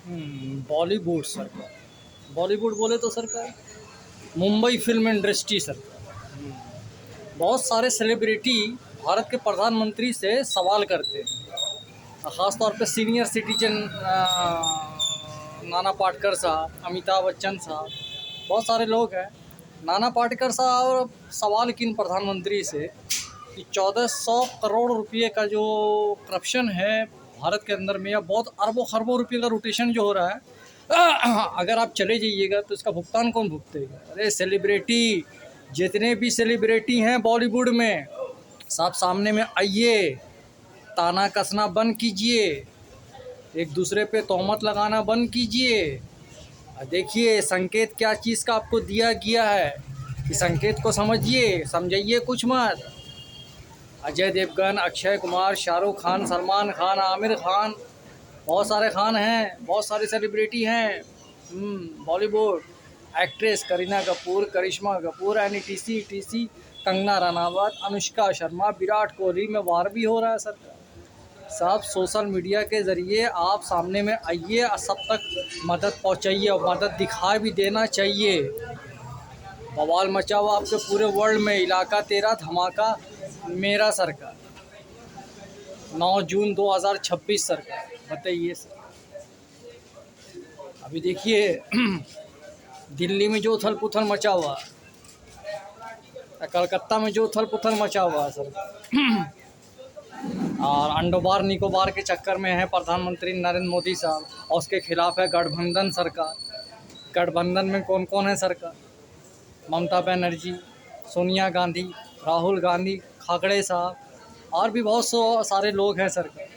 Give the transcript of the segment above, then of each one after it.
बॉलीवुड सरकार। बॉलीवुड बोले तो सरकार मुंबई फिल्म इंडस्ट्री सरकार। बहुत सारे सेलिब्रिटी भारत के प्रधानमंत्री से सवाल करते हैं, ख़ास तौर पे सीनियर सिटीजन नाना पाटेकर साहब, अमिताभ बच्चन साहब, बहुत सारे लोग हैं। नाना पाटेकर साहब सवाल किन प्रधानमंत्री से कि 1400 करोड़ रुपए का जो करप्शन है भारत के अंदर में, या बहुत अरबों खरबों रुपए का रोटेशन जो हो रहा है, अगर आप चले जाइएगा तो इसका भुगतान कौन भुगतेगा? अरे सेलिब्रिटी, जितने भी सेलिब्रिटी हैं बॉलीवुड में, सब सामने में आइए, ताना कसना बंद कीजिए, एक दूसरे पे तोहमत लगाना बंद कीजिए। देखिए संकेत क्या चीज़ का आपको दिया गया है कि संकेत को समझिए, समझिए कुछ मत। अजय देवगन, अक्षय कुमार, शाहरुख खान, सलमान खान, आमिर खान, बहुत सारे खान हैं, बहुत सारे सेलिब्रिटी हैं। बॉलीवुड एक्ट्रेस करीना कपूर, करिश्मा कपूर, टीसी, कंगना रनावत, अनुष्का शर्मा, विराट कोहली में वार भी हो रहा है सर। सब सोशल मीडिया के ज़रिए आप सामने में आइए और सब तक मदद पहुंचाइए, और मदद दिखा भी देना चाहिए। बवाल मचा हुआ आपके पूरे वर्ल्ड में, इलाका तेरा धमाका मेरा सरकार, 9 जून 2026 सरकार। बताइए सर, अभी देखिए दिल्ली में जो उथल पुथल मचा हुआ, कलकत्ता में जो उथल पुथल मचा हुआ है सर, और अंडोबार निकोबार के चक्कर में है प्रधानमंत्री नरेंद्र मोदी साहब, और उसके खिलाफ है गठबंधन सरकार। गठबंधन में कौन कौन है सरकार? ममता बनर्जी, सोनिया गांधी, राहुल गांधी, खाकड़े साहब, और भी बहुत सारे लोग हैं सरकार,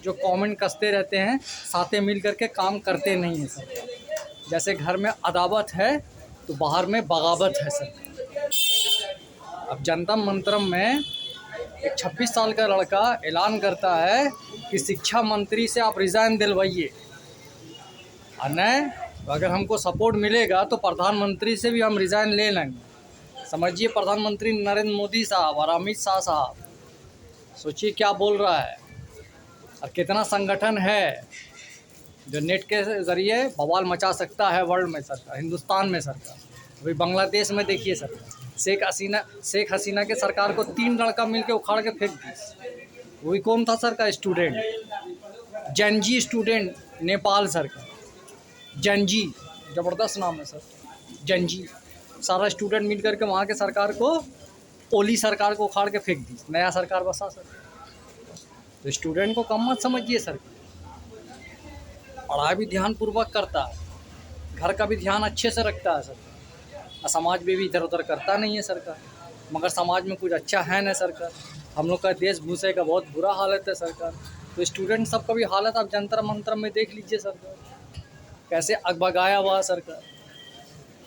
जो कमेंट कसते रहते हैं, साथे मिल करके काम करते नहीं हैं सर। जैसे घर में अदावत है तो बाहर में बगावत है सर। अब जनता मंत्रम में एक 26 साल का लड़का ऐलान करता है कि शिक्षा मंत्री से आप रिज़ाइन दिलवाइए, और नहीं तो अगर हमको सपोर्ट मिलेगा तो प्रधानमंत्री से भी हम रिज़ाइन ले लेंगे। समझिए प्रधानमंत्री नरेंद्र मोदी साहब और अमित शाह साहब, सोचिए क्या बोल रहा है। और कितना संगठन है जो नेट के ज़रिए बवाल मचा सकता है वर्ल्ड में सरकार, हिंदुस्तान में सरकार। अभी बांग्लादेश में देखिए सरकार, शेख हसीना के सरकार को 3 लड़का मिल के उखाड़ के फेंक दी। वही कौन था सर का स्टूडेंट, जनजी स्टूडेंट, नेपाल सरकार। जनजी, ज़बरदस्त नाम है सर, जनजी। सारा स्टूडेंट मिल करके वहाँ के सरकार को, ओली सरकार को उखाड़ के फेंक दी, नया सरकार बसा सर। तो स्टूडेंट को कम मत समझिए सर, पढ़ाई भी ध्यान पूर्वक करता है, घर का भी ध्यान अच्छे से रखता है सर, और समाज में भी इधर उधर करता नहीं है सरकार। मगर समाज में कुछ अच्छा है ना सरकार, हम लोग का देश भूसे का बहुत बुरा हालत है सरकार। तो स्टूडेंट सबका भी हालत आप जंतर मंतर में देख लीजिए सरकार, कैसे अगबगाया हुआ है सरकार।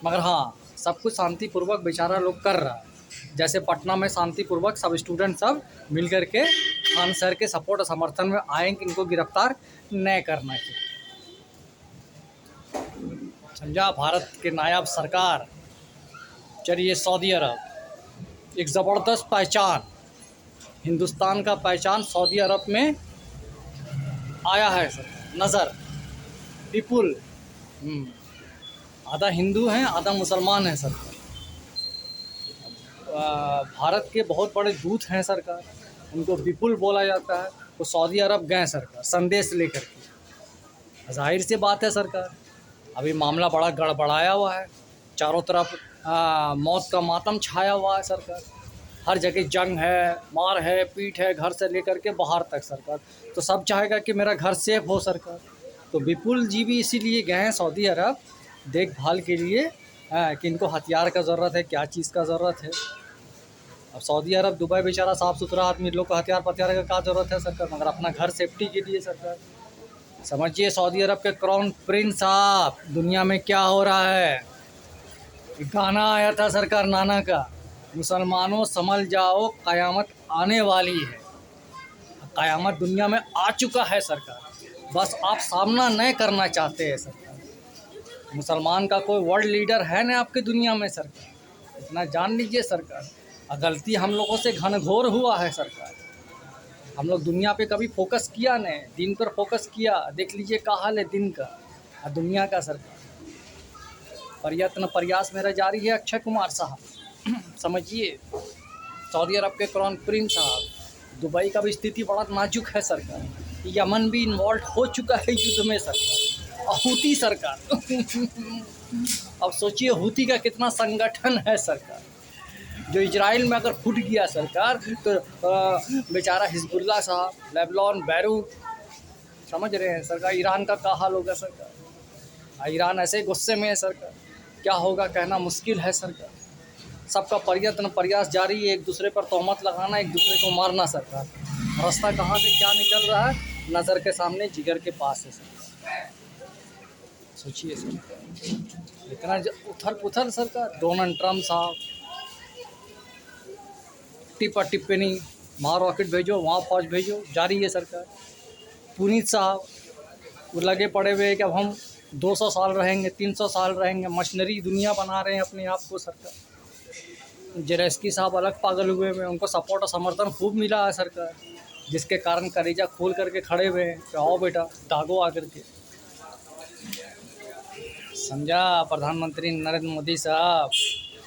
मगर हाँ, सब कुछ शांतिपूर्वक बेचारा लोग कर रहा है। जैसे पटना में शांतिपूर्वक सब स्टूडेंट सब मिल करके खान सर के सपोर्ट और समर्थन में आए कि इनको गिरफ्तार नहीं करना चाहिए। समझा? भारत के नायाब सरकार, चलिए सऊदी अरब, एक ज़बरदस्त पहचान, हिंदुस्तान का पहचान सऊदी अरब में आया है सर, नज़र विपुल। आधा हिंदू हैं, आधा मुसलमान हैं सरकार। भारत के बहुत बड़े दूत हैं सरकार, उनको विपुल बोला जाता है। वो सऊदी अरब गए सरकार संदेश लेकर के। जाहिर सी बात है सरकार, अभी मामला बड़ा गड़बड़ाया हुआ है, चारों तरफ मौत का मातम छाया हुआ है सरकार। हर जगह जंग है, मार है, पीट है, घर से लेकर के बाहर तक सरकार। तो सब चाहेगा कि मेरा घर सेफ हो सरकार। तो विपुल जी भी इसीलिए गए हैं सऊदी अरब देखभाल के लिए, कि इनको हथियार का ज़रूरत है, क्या चीज़ का ज़रूरत है। अब सऊदी अरब, दुबई बेचारा साफ़ सुथरा आदमी, लोग को हथियार पथियार का क्या ज़रूरत है सरकार, मगर अपना घर सेफ्टी के लिए सरकार। समझिए सऊदी अरब के क्राउन प्रिंस साहब, दुनिया में क्या हो रहा है। गाना आया था सरकार नाना का, मुसलमानों संभल जाओ क़यामत आने वाली है। क़यामत दुनिया में आ चुका है सरकार, बस आप सामना नहीं करना चाहते हैं सरकार। मुसलमान का कोई वर्ल्ड लीडर है ना आपके दुनिया में सरकार, इतना जान लीजिए सरकार। गलती हम लोगों से घनघोर हुआ है सरकार, हम लोग दुनिया पे कभी फोकस किया नहीं, दिन पर फोकस किया। देख लीजिए क्या हाल है दिन का। और दुनिया का सरकार। प्रयत्न प्रयास मेरा जारी है अक्षय कुमार साहब। समझिए, सऊदी अरब के क्राउन प्रिंस साहब, दुबई का भी स्थिति बड़ा नाजुक है सरकार। यमन भी इन्वॉल्व हो चुका है युद्ध में सरकार। और हूती सरकार अब सोचिए हूती का कितना संगठन है सरकार, जो इजराइल में अगर फूट गया सरकार तो बेचारा हिजबुल्ला साहब, लेबनान, बैरूत, समझ रहे हैं सरकार। ईरान का क्या हाल होगा सरकार। ईरान ऐसे गुस्से में है सरकार, क्या होगा कहना मुश्किल है सरकार। सबका प्रयत्न प्रयास जारी है, एक दूसरे पर तोहमत लगाना, एक दूसरे को मारना सरकार। रास्ता कहाँ से क्या निकल रहा है, नज़र के सामने, जिगर के पास है सरकार। सोचिए सरकार, इतना उथल पुथल सरकार। डोनाल्ड ट्रम्प साहब टिप्पणी, वहाँ रॉकेट भेजो, वहाँ फौज भेजो, जारी है सरकार। पुनीत साहब वो लगे पड़े हुए हैं कि अब हम 200 साल रहेंगे, 300 साल रहेंगे, मशीनरी दुनिया बना रहे हैं अपने आप को सरकार। जेलेंस्की साहब अलग पागल हुए हैं, उनको सपोर्ट और समर्थन खूब मिला है सरकार, जिसके कारण कलेजा खोल करके खड़े हुए हैं कि आओ बेटा दागो आकर के। समझा प्रधानमंत्री नरेंद्र मोदी साहब,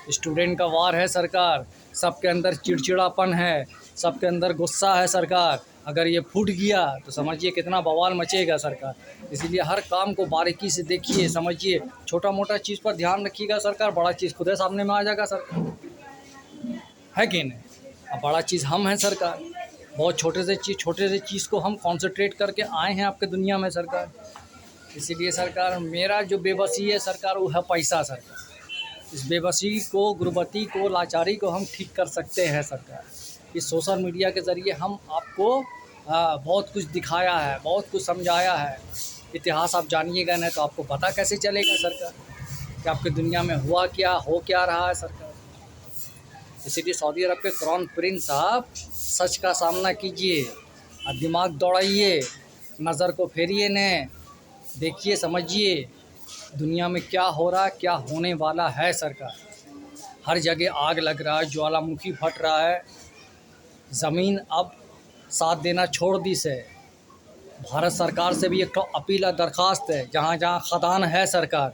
स्टूडेंट का वार है सरकार। सबके अंदर चिड़चिड़ापन है, सबके अंदर गुस्सा है सरकार। अगर ये फूट गया तो समझिए कितना बवाल मचेगा सरकार। इसीलिए हर काम को बारीकी से देखिए, समझिए, छोटा मोटा चीज़ पर ध्यान रखिएगा सरकार, बड़ा चीज़ खुद सामने में आ जाएगा सरकार, है कि नहीं। अब बड़ा चीज़ हम हैं सरकार, बहुत छोटे से चीज़ को हम कॉन्सेंट्रेट करके आए हैं आपके दुनिया में सरकार। इसीलिए सरकार मेरा जो बेबसी है सरकार वो है पैसा सरकार। इस बेबसी को, गुर्बती को, लाचारी को हम ठीक कर सकते हैं सरकार। इस सोशल मीडिया के ज़रिए हम आपको बहुत कुछ दिखाया है, बहुत कुछ समझाया है। इतिहास आप जानिएगा नहीं तो आपको पता कैसे चलेगा सरकार कि आपकी दुनिया में हुआ क्या, हो क्या रहा है सरकार। इसीलिए सऊदी अरब के क्राउन प्रिंस साहब, सच का सामना कीजिए और दिमाग दौड़ाइए, नज़र को फेरिए ने, देखिए, समझिए दुनिया में क्या हो रहा है, क्या होने वाला है सरकार। हर जगह आग लग रहा है, ज्वालामुखी फट रहा है, ज़मीन अब साथ देना छोड़ दी से। भारत सरकार से भी एक तो अपील और दरख्वास्त है, जहाँ जहाँ खदान है सरकार,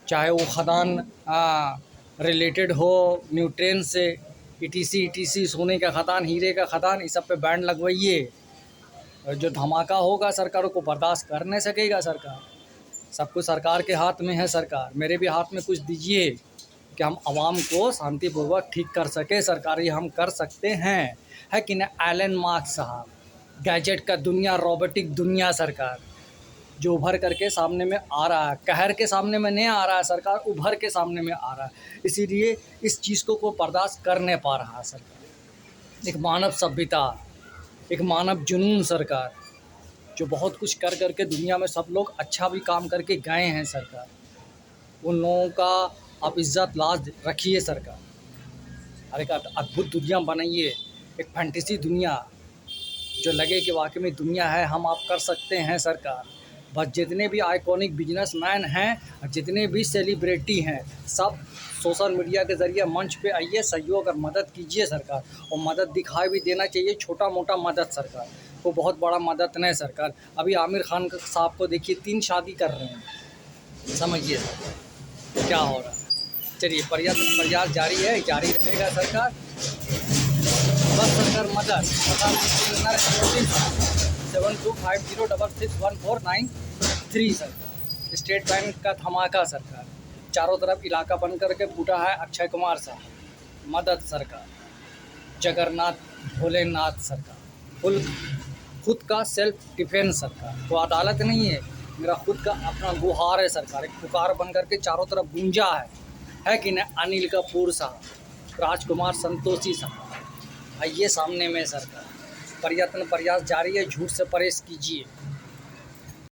चाहे वो खदान रिलेटेड हो न्यूट्रिएंट से, ETC सोने का खदान, हीरे का खदान, इस सब पे बैन लगवाइए। जो धमाका होगा सरकार को बर्दाश्त कर नहीं सकेगा सरकार। सब कुछ सरकार के हाथ में है सरकार। मेरे भी हाथ में कुछ दीजिए कि हम आवाम को शांतिपूर्वक ठीक कर सके सरकार। ये हम कर सकते हैं, है कि नहीं। एलन मार्क्स साहब, गैजेट का दुनिया, रोबोटिक दुनिया सरकार, जो उभर करके सामने में आ रहा है, कहर के सामने में नहीं आ रहा है सरकार, उभर के सामने में आ रहा है। इसीलिए इस चीज़ को बर्दाश्त कर नहीं पा रहा है सरकार। एक मानव सभ्यता, एक मानव जुनून सरकार, जो बहुत कुछ कर करके दुनिया में सब लोग अच्छा भी काम करके गए हैं सरकार, उन लोगों का आप इज़्ज़त लाज रखिए सरकार। और एक अद्भुत दुनिया बनाइए, एक फैंटेसी दुनिया जो लगे कि वाकई में दुनिया है, हम आप कर सकते हैं सरकार। बस जितने भी आइकॉनिक बिजनेसमैन हैं और जितने भी सेलिब्रिटी हैं, सब सोशल मीडिया के ज़रिए मंच पे आइए, सहयोग और मदद कीजिए सरकार। और मदद दिखाई भी देना चाहिए, छोटा मोटा मदद सरकार को, बहुत बड़ा मदद नहीं सरकार। अभी आमिर खान साहब को देखिए, 3 शादी कर रहे हैं, समझिए सरकार क्या हो रहा है। चलिए, प्रयास जारी है, जारी रहेगा सरकार। बस सरकार मदद 7250661493 सरकार। स्टेट बैंक का धमाका सरकार, चारों तरफ इलाका बन करके फूटा है अक्षय कुमार साहब, मदद सरकार। जगन्नाथ भोलेनाथ सरकार, खुद का सेल्फ डिफेंस सरकार। तो अदालत नहीं है, मेरा खुद का अपना गुहार है सरकार। एक पुकार बन करके चारों तरफ गूंजा है कि नहीं। अनिल कपूर साहब, राजकुमार संतोषी साहब, आइए सामने में सरकार। प्रयत्न प्रयास जारी है, झूठ से परहेज कीजिए।